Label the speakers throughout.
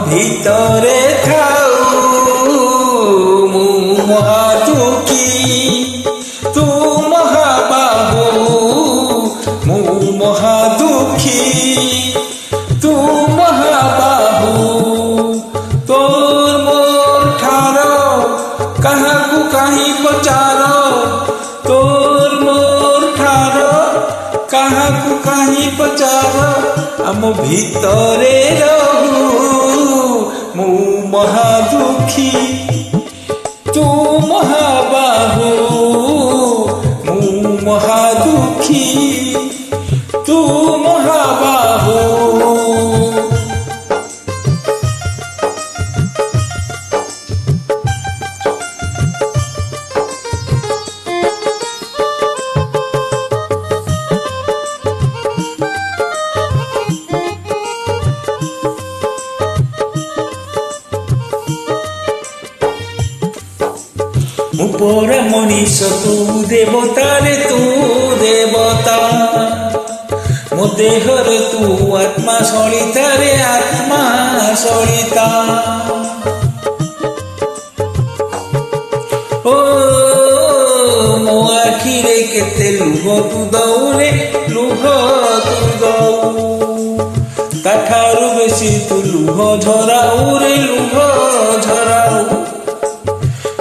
Speaker 1: ভিতরে থাও মু মহা দুঃখী তু মহাবাহু মু মহা দুঃখী তু মহাবাহু তোর মোর ঠার কাহাকু কাহি পচার তোর মোর ঠার কাহাকু কাহি পচার আম ভিতরে রহু মু মহা দুঃখী তু মহাবাহু মু মহা দুঃখী তু মহাবাহু উপরে মনীষ তু দেবতা রে তু দেবতা মো দেহরে তু আত্মা সলিতা রে আত্মা সলিতা ও মো আখিরে কেতে লুহ তু দৌরে লুহ তু দৌ তাঠারু বেশি তু লুহ ঝরাউ রে লুহ ঝরাউ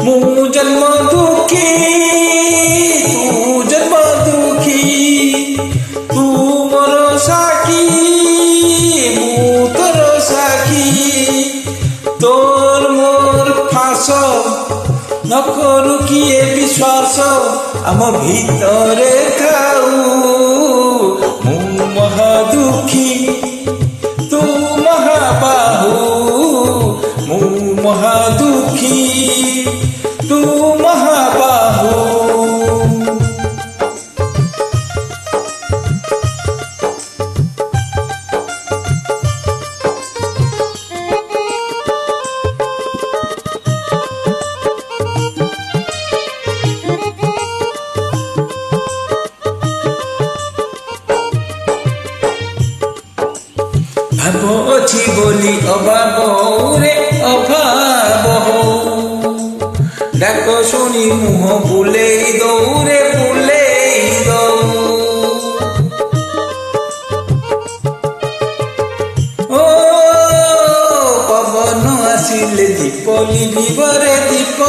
Speaker 1: মু জন্ম দুঃখী তু জন্ম দুঃখী তু মোর সাক্ষী মু তোর সাক্ষী তোর মোর ফাঁস নকরু কিয়ে বিশ্বাস আম ভিতরে থাও মু মহা দুঃখী তু মহাবাহু মু মহা দুঃখী তু মহাবাহু ভাব অছি বলি অভাব রে অভাব ডাক শুনি মুহ বুলেই দৌরে বুলেই দৌ ও পবন আসিলে দীপ লিভিব রে দীপ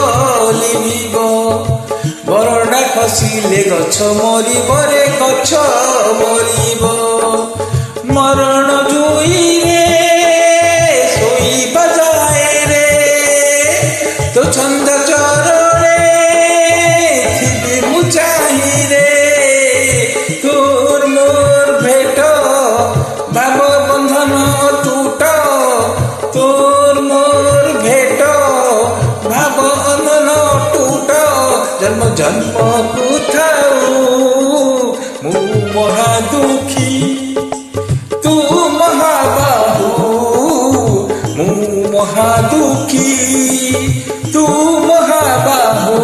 Speaker 1: লিভিব বরডা খসিলে গছ মরিব রে গছ মরিব মরণ জুইরে শোইবা যায় রে তো ছন্দ চরণে থিবি মুচাহি রে তোর মোর ভেট ভাব বন্ধন টুট তোর মোর ভেট ভাব বন্ধন টুট জন্ম জন্ম কোথাও মু মহা দুঃখী তু মহাবাহু মু মহা দুঃখী তু মহাবাহু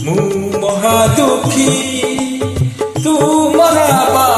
Speaker 1: মু মহা দুঃখী তু মহাবাহু